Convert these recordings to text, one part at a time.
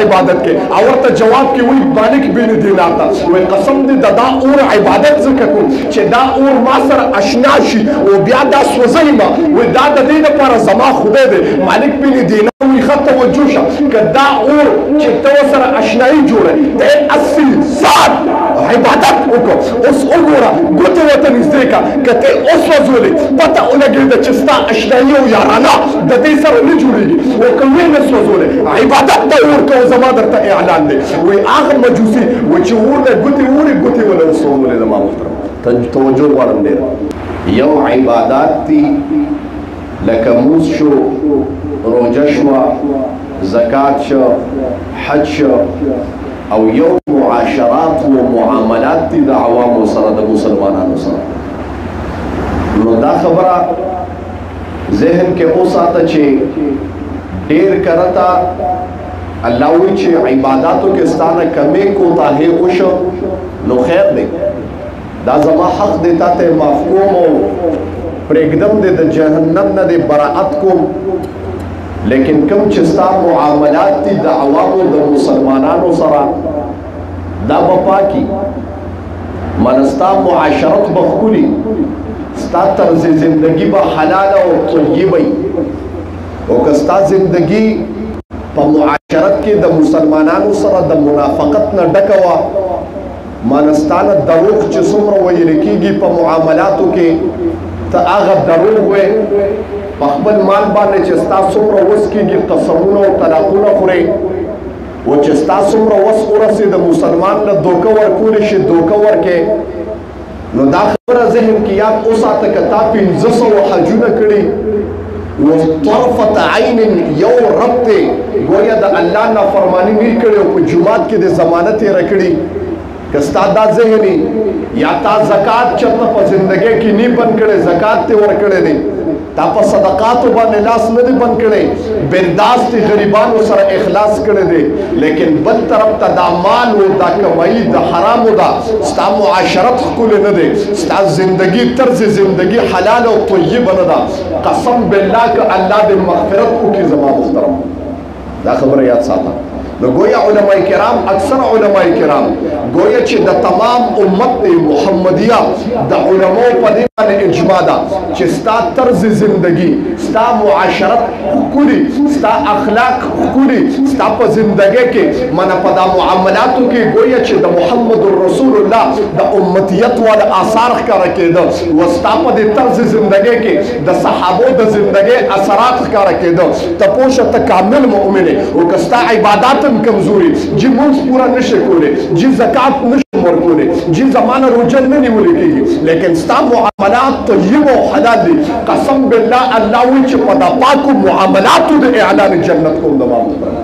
عبادت کے اور تا جواب کی وی مالک بن دینار تا وی قسم دی دا اور عبادت ذکر کو چه دا اور ما سر اشناشی و بیا دا سوزی ما وی دا دین پارا زما خوده دی مالک بن دینار وی خط توجه شا که دا اور چه تو سر اشنایی جوڑے تے 80 سال عبادت کو اس اگورا گوتے وطن اس دیکھا کہ تے اس وزولی پتا انگی دا چستا اشنایی و یارانا دا دی سر نہیں جوڑی گی وہ کلوی نس وزولی عبادت دا اور کو زما در تا اعلان دے وی آخر مجوسی وی چه اور دا گوتی ولی رسول اللہ محترم توجه وارم دیر یو عبادات تی لکموز شو روجه شو زکاة شو حج شو او یو معاشرات و معاملات تی دا عوام و سر دا مسلمانان و سر نو دا خبره ذہن کے او ساتا چھے دیر کرتا اللہ وی چھے عباداتو کے ستانا کمی کو تاہے اوشو نو خیر دے دا زما حق دیتا تے مفہوم و پریگدم دے دا جہنم نا دے براعت کو لیکن کم چستا معاملات تی دا عوامو دا مسلمانانو سرا دا بپا کی منستا معاشرت بخکولی ستا طرز زندگی با حلال و طیبی و کستا زندگی پا معاشرت کے دا مسلمانانو سرا دا منافقت نا ڈکوا مانستان دروغ چه سمر ویلکی گی پا معاملاتو کے تا آغا دروغ وے پخبل مال بانے چستا سمر وسکی گی قسمون و طلاقون خورے و چستا سمر وس ارسی دا مسلمان نا دوکور کولش دوکور کے نو دا خبر ذہن کی یاد اوسا تکتا پینزس و حجون کری و طرفت عین یو رب تے گویا دا اللہ نا فرمانی نہیں کری و جماعت کے دے زمانت رکڑی کستا دا ذہنی یا تا زکاة چرنا پا زندگی کی نہیں بن کرے زکاة تے ورکڑے دی تا پا صدقاتو با نلاس ندی بن کرے برداز تی غریبانو سر اخلاص کرے دی لیکن بل طرف تا دا مال و دا کمائی دا حرام و دا ستا معاشرت کل ندی ستا زندگی طرز زندگی حلال و طیب ندا قسم باللہ کہ اللہ دے مغفرت کو کی زمان محترم دا خبر یاد ساتا گویا علماء کرام اکثر علماء کرام گویا چی دا تمام امت محمدیہ دا علماء پدیمان اجماع دا چی ستا طرز زندگی ستا معاشرت حکولی ستا اخلاق حکولی ستا پا زندگی کے منا پدا معاملاتو کی گویا چی دا محمد الرسول اللہ دا امتیت والا آثار کا رکے دا و ستا پا دی طرز زندگی کے دا صحابو دا زندگی اثرات کا رکے دا تا پوشا تا کامل مؤمنے و کستا عبادات کمزوری جی منس پورا نشے کولے جی زکاة نشے مرکولے جی زمانہ روجن نہیں ملے کی لیکن ستا معاملات طیب و حلال دی قسم باللہ اللہ ویچ پدا پاکو معاملاتو دے اعلان جنت کو دمام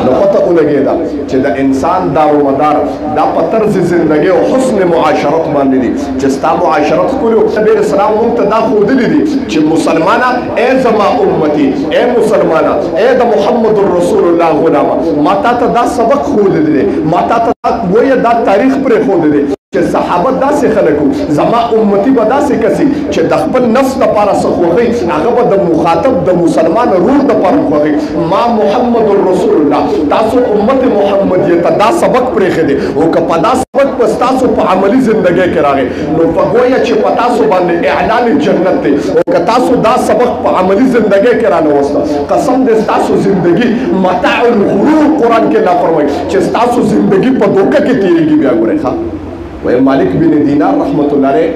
نو پتہ اولگے دا چھے دا انسان دار و مدار دا پترز زندگی و حسن معاشرت ماندی دی چھے ستا معاشرت کولو نبی اسلام منتدا خودلی دی چھے مسلمانہ اے زما امتی اے مسلمانہ اے دا محمد الرسول اللہ غلامہ ماتا تا دا سبق خود دی ماتا تا ویا دا تاریخ پر خود دی چھے صحابت دا سے خلقو زما امتی با دا سے کسی چھے دخبل نفس دا پارا سخوغی اغبا دا مخاطب دا مسلمان روح دا پارا خوغی ما محمد الرسول اللہ تاسو امت محمدیتا دا سبق پر خدے وہ کپا دا سبق پس تاسو پا عملی زندگی کراغے نو پا گویا چھے پا تاسو باندے اعلان جنت تے وہ کتاسو دا سبق پا عملی زندگی کرانے وستا قسم دے تاسو زندگی متاع الغرور قرآن کے لا فرمائی چھے تاسو زندگی پا دوکا کی تیری گی بیا گرے خواہ وہ مالک بن دینار رحمت اللہ علیہ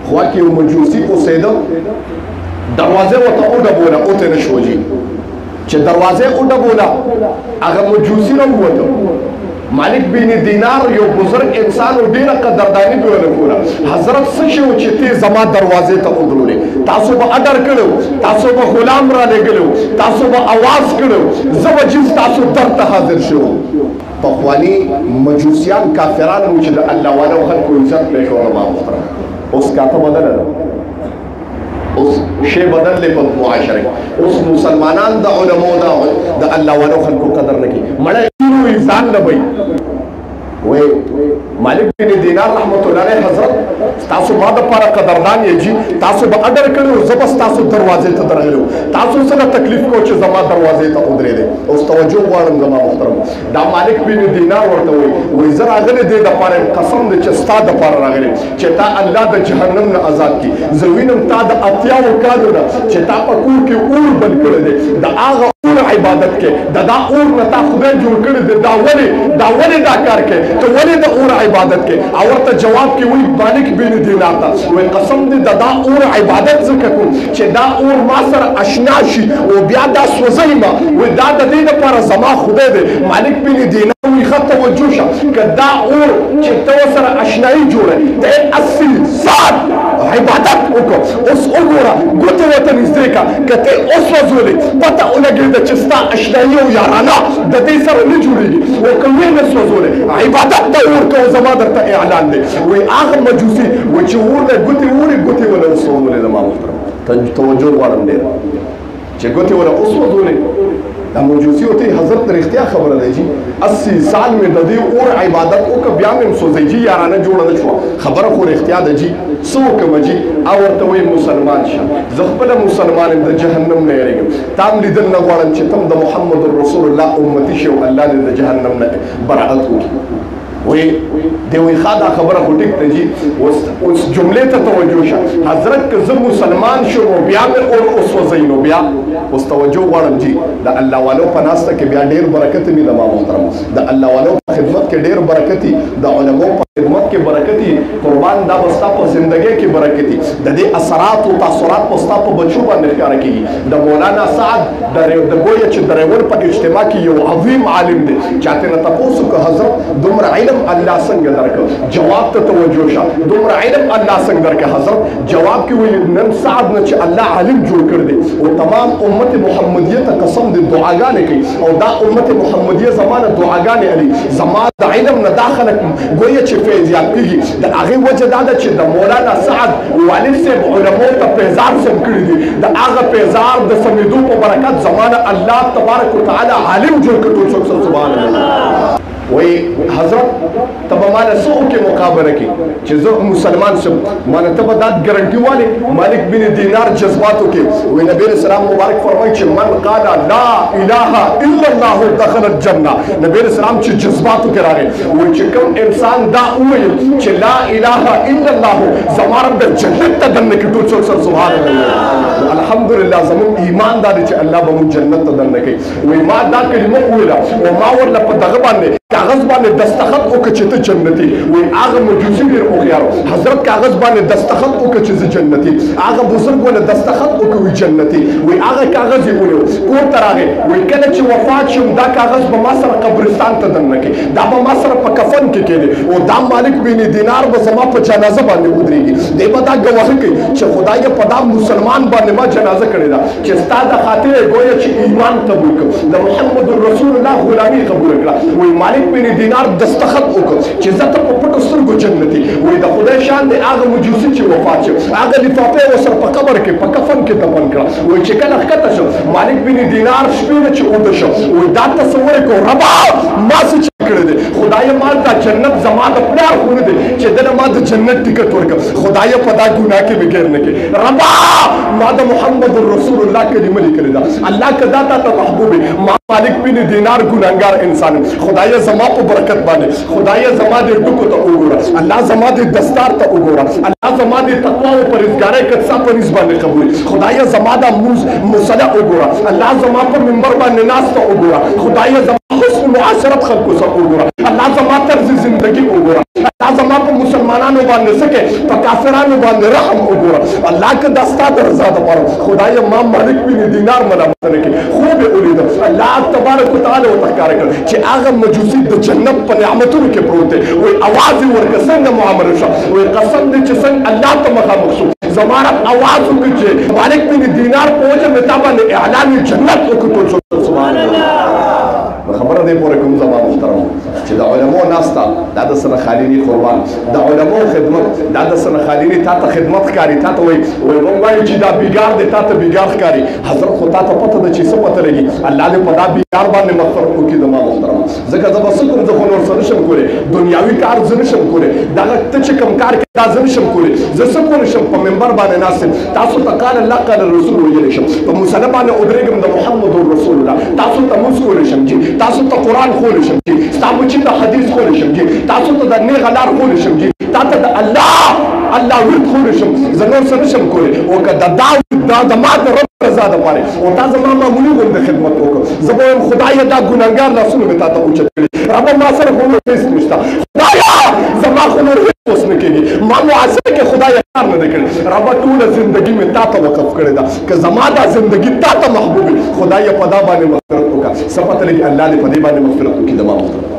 خواہ کی مجوسی کو سیدہ دروازے و تا اوڈا بولا اوتے نشو جی چھے دروازے اوڈا بولا اگر مجوسی نہ ہوا تو مالک بن دینار یو بزرگ انسان و دینا قدردانی بیولا بولا حضرت سشو چھتے زما دروازے تا اوڈرو لے تاسو با ادر کرو تاسو با غلام را لے گلو تاسو با آواز کرو زب جنس تاسو در تا حاضر شو پخوانی مجوسیان کافران موچد اللہ والا و خلق و عزت لے کو ربا محترم اس کا تو بدل ہے اس شے بدل لے پر معاشرے اس مسلمانان دا علماء دا اللہ والا و خلق و قدر نکی مڑا انو انسان نبی وی مالک بن دینار رحمت الله علیه حضرت تاسو ما د پاره قدردان یې جی تاسو به اډر کړو زبس تاسو دروازې ته درغلو تاسو سره تکلیف کو چې زما دروازې ته ودرې دي اوس توجه غواړم زما محترم دا مالک بن دینار ورته وی زه راغلی دی د پاره قسم دی چې ستا د پاره راغلی چې تا الله د جهنم نه آزاد کی زه وینم تا د اتیاو کالو نه چې تا په کور کې اور بند کړی دی د هغه اور عبادت کې دا اور نه تا خدای جوړ کړی دی دا ولې دا کار کې ته ولې د اور عبادت کې او ورته جواب کې وی مالک بن دینار ته وی قسم دی دا اور عبادت ځکه کوم چې دا اور ما سره آشنا شي او بیا دا سوځي ما وی دا د دې لپاره زما خدای دی مالک بن دینار وی خط توجه شه که دا اور چې ته سره آشنایي جوړه د اصل ذات عبادت وکړه اوس وګوره ګوتې ورته نږدې کا که ته اوس وځولې پته ولګېده چې ستا آشنایي او یارانه د دې سره نه جوړېږي او که ویې نه سوځولې عبادت ته اور کوه زما درته اعلان دی وی هغه مجوسي وی چې اور نه ګوتې وورې ګوتې ونه وسوځولې زما محترم توجه غواړم ډېر چې ګوتې ونه اوس وځولې دا موجوسی ہوتی حضرت نے اختیار خبر ہے جی 80 سال میں ددی اور عبادت او کا بیا میں سوزی جی یارانه جوړ نه شو خبر خو اختیار دی جی سو کوم جی او ته وی مسلمان شه زغبل مسلمان د جهنم نه یریږم تام لیدل نه غواړم چې تم د محمد رسول الله امتی شو الله دې د جهنم نه برأت وکړي وی دوی خدا خبره خو ټیک ته جی اوس جمله ته توجه شه حضرت که زه مسلمان شوم بیا مې اور اوس وزینو بیا اوس توجه غواړم جی د الله والو په ناسته کې بیا ډیر برکت می د ما محترم د الله والو په خدمت کې ډیر برکت د علماء په خدمت کې برکت قربان دا وستا په ژوندۍ کې برکت د دې اثرات او تاثیرات په وستا په بچو باندې ښکار کیږي د مولانا سعد د گویا چې درول په اجتماع کې یو عظیم عالم دی چاته نه تاسو که حضرت دومره علم الله څنګه درک جواب ته توجه شه دومره علم الله څنګه درک حضرت جواب کې ویل نن سعد نه چې الله عالم جوړ کړ دی او تمام امت محمدیه ته قسم دې دعاګانې کوي او دا امت محمدیه زمانه دعاګانې علي زمانه د علم نه داخله گویا چې فیض یافتګي د هغه وجه دا ده چې د مولانا سعد والد صاحب علماء ته پیزار سم کړی دي د هغه پیزار د سمیدو په برکت زمانه الله تبارک وتعالى عالم جوړ کړ ټول سبحان الله وی حضرت تب مانا سو کے مقابلہ کی چیزو مسلمان شب مانا تب داد گرنٹی والے مالک بن دینار جذباتو کے وی نبی علیہ السلام مبارک فرمائی چی من قال لا الہ الا اللہ دخل الجنہ نبی علیہ السلام چی جذباتو کے راگے وی چی کم انسان دا اوئی چی لا الہ الا اللہ زمارم در جنت تا دننے کی ٹوٹ چوک سر سبحان اللہ الحمدللہ زمون ایمان داری چی اللہ بمون جنت تا دننے کی وی ما دا کلمہ اوئلا وما ورلا پا دغبان نے کاغذ باندې دستخط وکړه چې ته جنتي وي هغه مجوسي ډېر هوښیار حضرت کاغذ باندې دستخط وکړه چې زه جنتي هغه بزرګ ونه دستخط وکړه وي جنتي وي هغه کاغذ یې ونیو کور ته راغی وي کله چې وفات شم دا کاغذ به ما سره قبرستان ته دننه کړي دا به ما سره په کفن کې کېږي او دا مالک بن دینار به زما په جنازه باندې ودرېږي دی به دا ګواهي کوي چې خدای په دا مسلمان باندې ما جنازه کړې ده چې ستا د خاطر گویا چې ایمان قبول کړ د محمد رسول الله غلامي قبول کړه وي مالک بن دینار دستخط وکړ چې زه ته په پټو سترګو جنتي وي د خدای شان دی هغه مجوسي چې وفات شو هغه لفافه ورسره په قبر کې په کفن کې دفن کړه وي چې کله ښکته شو مالک بن دینار شپې نه چې اوده شو وي دا تصور یې کړو ربا ما څه کړی دی خدای ما دا جنت زما د پلار خونه دی چې دله ما د جنت ټکټ ورکړ خدای په دا ګناه کې بغیر نه کې ربا ما د محمد رسول الله کلمه لیکلې ده الله کدا ته محبوب ما مالک بن دینار ګناهګار انسان خدای زما په برکت باندې خدای زما دې ټکو ته وګوره الله زما دې دستار ته وګوره الله زما دې تقوا او پرهیزګارۍ کڅا په نس باندې قبول خدای زما دا مصلا وګوره الله زما په منبر باندې ناس ته وګوره خدای زما حسن معاشرت خلقو سره وګوره الله زما طرز زندگی وګوره الله زما په مسلمانانو باندې سکه په کافرانو باندې رحم وګوره الله که دستا درزا ده پر خدای ما مالک بن دینار ملامت نه کی خوب ولید الله تبارک وتعالى وتخکار کړ چې هغه مجوسی د جنت په نعمتونو کې پروت دی وي आवाज ورکړ څنګه معامله شو وي قسم دې چې څنګه الله ته مخامخ شو زماره आवाज وکړ چې مالک بن دینار په وجه متابه اعلان جنت وکړ سبحان الله خبره دې پورې کوم زما محترم چې د علماو ناسته دا د سره خالي نه قربان د علماو خدمت دا د سره خالي نه تا ته خدمت ښکاري تا ته وایي موږ وایو چې دا بیګار دی تا ته بیګار ښکاري حضرت خو تا ته پته ده چې څه پته لګي الله دې په دا بیګار باندې مغفرت وکړي زما محترمه ځکه زه به څه کوم زه خو نور څه نشم کولی دنیاوي کار زه نشم کولی دغه ته چې کوم کار کوې دا زه نشم کولی زه څه کولی شم په منبر باندې ناست یم تاسو ته قال الله قال رسول ویلی شم په مسله باندې ودرېږم د محمد رسول الله تاسو ته مونځ کولی شم چې تاسو ته قرآن خولی شم چې ستا بچي ته حدیث خولی شم چې تاسو ته د نیغه لار خولی شم چې تا ته د الله ورد خولی شم زه نور څه نشم کولی او که دا د ما د رب رضا دپاره او تا زما معمولي غوندې خدمت وکړه زه به وایم خدایه دا ګناهګار لاسونه مې تا ته اوچت کړي ربه ما سره خو نور هېڅ نشته خدایه زما خو نور هېڅ اوس نه کېږي ما معاصره کې خدایه کار نه دی کړی ربه ټوله زندګي مې تا ته وقف کړې ده که زما دا زندګي تا ته محبوب وي خدایه په دا باندې مغفرت وکړه څه پته لګي الله دې په دې باندې مغفرت وکړي زما محترم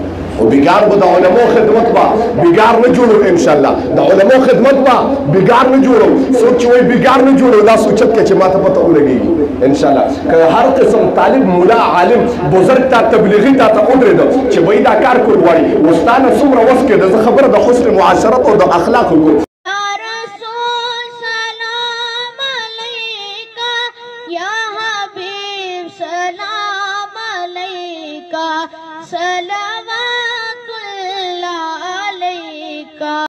او بیګار به د علماو خدمت به بیګار نه جوړو انشاءالله د علماو خدمت به بیګار نه جوړو څوک چې وایي بیګار نه جوړو دا سوچت کې چې ما ته پته ولګېږي انشاءالله که هر قسم طالب مولا عالم بزرګ تا تبلیغي تا ته ودرېده چې وایي دا کار کول غواړي ستا نه څومره وس کېده زه خبره د حسن معاشرت او د اخلاقو کوم سلام